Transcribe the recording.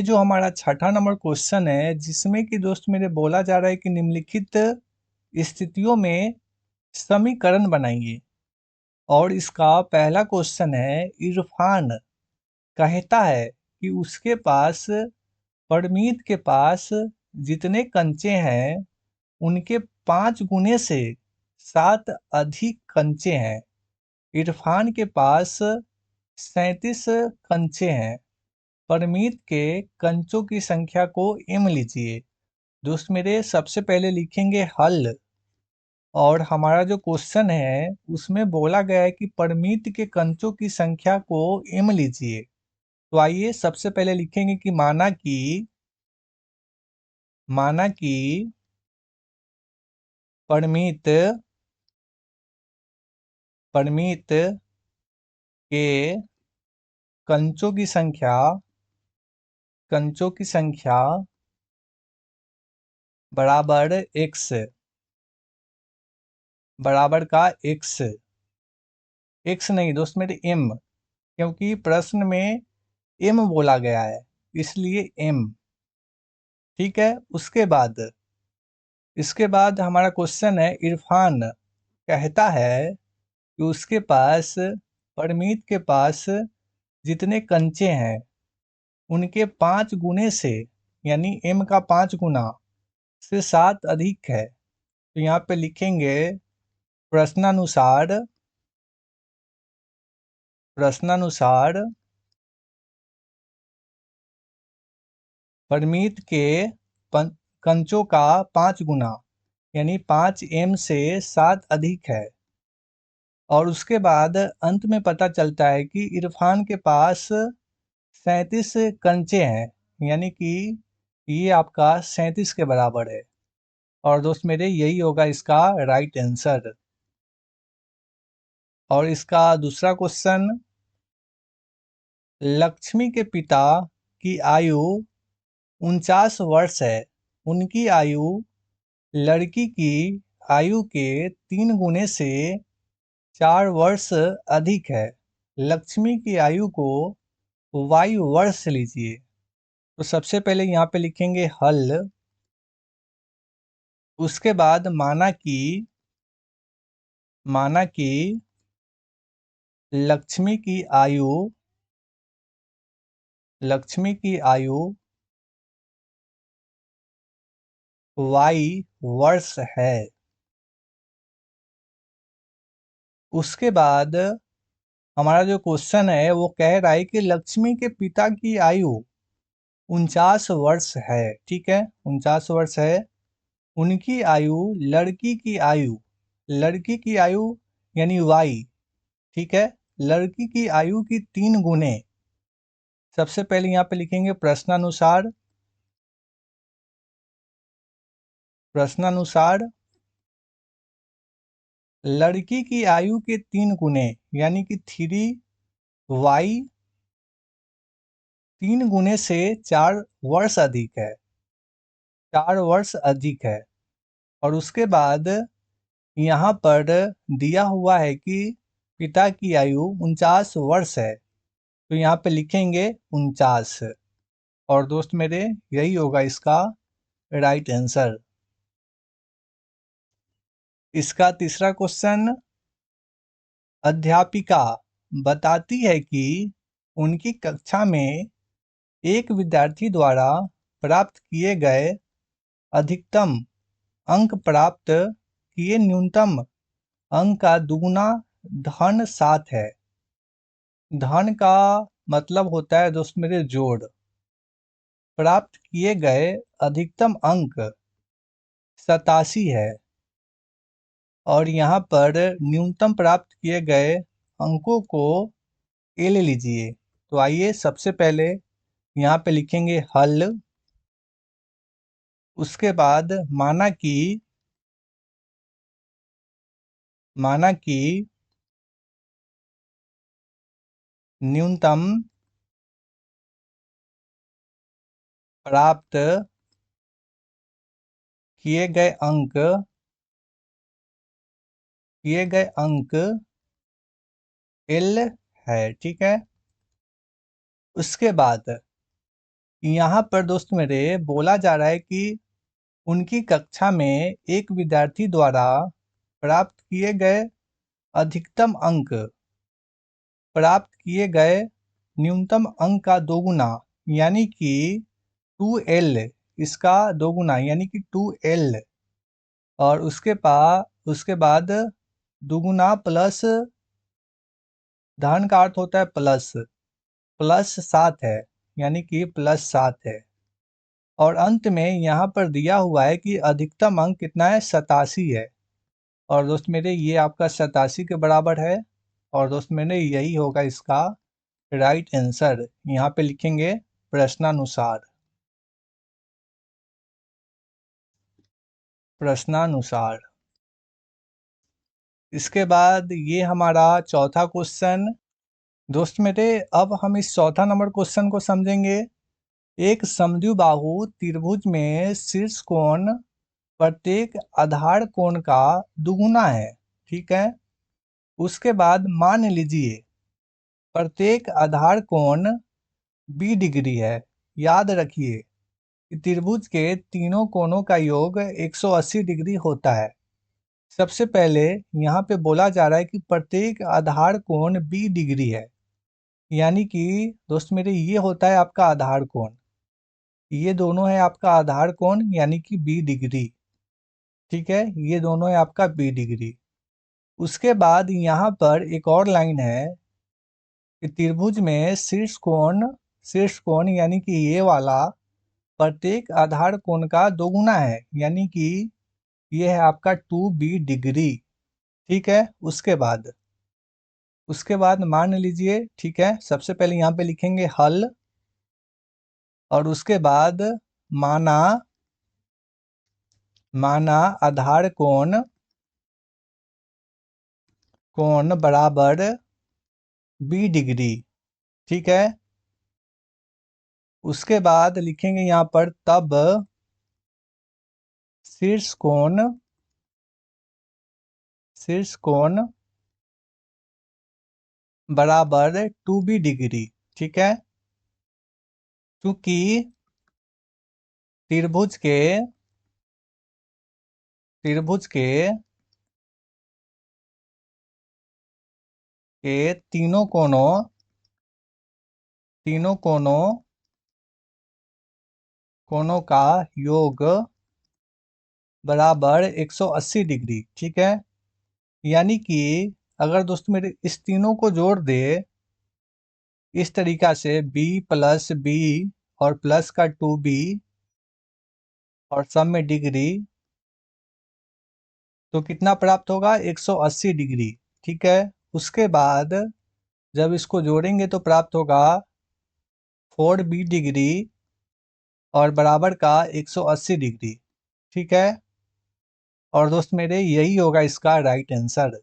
ये जो हमारा छठा नंबर क्वेश्चन है जिसमें कि दोस्त मेरे बोला जा रहा है कि निम्नलिखित स्थितियों में समीकरण बनाइए। और इसका पहला क्वेश्चन है, इरफान कहता है कि उसके पास परमीत के पास जितने कंचे हैं उनके 5 गुने से 7 अधिक कंचे हैं। इरफान के पास 37 कंचे हैं। परमीत के कंचों की संख्या को m लीजिए। दोस्त मेरे सबसे पहले लिखेंगे हल। और हमारा जो क्वेश्चन है उसमें बोला गया है कि परमीत के कंचों की संख्या को m लीजिए। तो आइए सबसे पहले लिखेंगे कि माना कि परमीत के कंचों की संख्या बराबर x बराबर का x नहीं दोस्त मेरे m, क्योंकि प्रश्न में m बोला गया है इसलिए m। ठीक है। इसके बाद हमारा क्वेश्चन है, इरफान कहता है कि उसके पास परमीत के पास जितने कंचे हैं उनके 5 गुने से, यानी m का 5 गुना से 7 अधिक है। तो यहाँ पे लिखेंगे प्रश्नानुसार परमीत के कंचों का 5 गुना यानी 5m से 7 अधिक है। और उसके बाद अंत में पता चलता है कि इरफान के पास 37 कंचे हैं, यानी कि ये आपका 37 के बराबर है। और दोस्त मेरे यही होगा इसका राइट आंसर। और इसका दूसरा क्वेश्चन, लक्ष्मी के पिता की आयु 49 वर्ष है। उनकी आयु लड़की की आयु के 3 गुने से 4 वर्ष अधिक है। लक्ष्मी की आयु को वायु वर्ष लीजिए। तो सबसे पहले यहाँ पे लिखेंगे हल। उसके बाद माना कि लक्ष्मी की आयु वाई वर्ष है। उसके बाद हमारा जो क्वेश्चन है वो कह रहा है कि लक्ष्मी के पिता की आयु 49 वर्ष है। ठीक है, 49 वर्ष है। उनकी आयु लड़की की आयु यानी वाई। ठीक है, लड़की की आयु की 3 गुने। सबसे पहले यहाँ पे लिखेंगे प्रश्नानुसार लड़की की आयु के 3 गुने यानी कि 3y 3 गुने से 4 वर्ष अधिक है। 4 वर्ष अधिक है। और उसके बाद यहाँ पर दिया हुआ है कि पिता की आयु 49 वर्ष है। तो यहाँ पे लिखेंगे 49। और दोस्त मेरे यही होगा इसका राइट आंसर। इसका तीसरा क्वेश्चन, अध्यापिका बताती है कि उनकी कक्षा में एक विद्यार्थी द्वारा प्राप्त किए गए अधिकतम अंक प्राप्त किए न्यूनतम अंक का दुगुना धन 7 है। धन का मतलब होता है दोस्त मेरे जोड़। प्राप्त किए गए अधिकतम अंक 87 है। और यहाँ पर न्यूनतम प्राप्त किए गए अंकों को ले लीजिए। तो आइए सबसे पहले यहाँ पे लिखेंगे हल। उसके बाद माना कि न्यूनतम प्राप्त किए गए अंक L है। ठीक है। उसके बाद यहाँ पर दोस्त मेरे बोला जा रहा है कि उनकी कक्षा में एक विद्यार्थी द्वारा प्राप्त किए गए अधिकतम अंक प्राप्त किए गए न्यूनतम अंक का दोगुना यानी कि 2L, इसका दोगुना यानी कि 2L, और उसके बाद दुगुना प्लस धन का अर्थ होता है प्लस, प्लस 7 है यानी कि प्लस 7 है। और अंत में यहाँ पर दिया हुआ है कि अधिकतम अंक कितना है, 87 है। और दोस्त मेरे ये आपका 87 के बराबर है। और दोस्त मेरे यही होगा इसका राइट आंसर। यहाँ पे लिखेंगे प्रश्नानुसार। प्रश्नानुसार। इसके बाद ये हमारा चौथा क्वेश्चन। दोस्त मेरे अब हम इस चौथा नंबर क्वेश्चन को समझेंगे। एक समद्विबाहु त्रिभुज में शीर्ष कोण प्रत्येक आधार कोण का दुगुना है, ठीक है। उसके बाद मान लीजिए प्रत्येक आधार कोण 20 डिग्री है। याद रखिए कि त्रिभुज के तीनों कोणों का योग 180 डिग्री होता है। सबसे पहले यहाँ पे बोला जा रहा है कि प्रत्येक आधार कोण 20 डिग्री है, यानी कि दोस्त मेरे ये होता है आपका आधार कोण। ये दोनों है आपका आधार कोण यानी कि 20 डिग्री, ठीक है। ये दोनों है आपका 20 डिग्री। उसके बाद यहाँ पर एक और लाइन है कि त्रिभुज में शीर्ष कोण यानी कि ये वाला प्रत्येक आधार कोण का दोगुना है, यानी कि ये है आपका 2B डिग्री, ठीक है। उसके बाद मान लीजिए, ठीक है, सबसे पहले यहाँ पे लिखेंगे हल, और उसके बाद माना आधार कोण बराबर 20 डिग्री, ठीक है। उसके बाद लिखेंगे यहाँ पर तब शीर्ष कोण बराबर 2B डिग्री, ठीक है। क्योंकि त्रिभुज के तीनों कोणों का योग बराबर 180 डिग्री, ठीक है। यानी कि अगर दोस्तों मेरे इस तीनों को जोड़ दे इस तरीका से b प्लस b और प्लस का 2b और सब में डिग्री, तो कितना प्राप्त होगा, 180 डिग्री, ठीक है। उसके बाद जब इसको जोड़ेंगे तो प्राप्त होगा 4B डिग्री और बराबर का 180 डिग्री, ठीक है। और दोस्त मेरे यही होगा इसका राइट आंसर।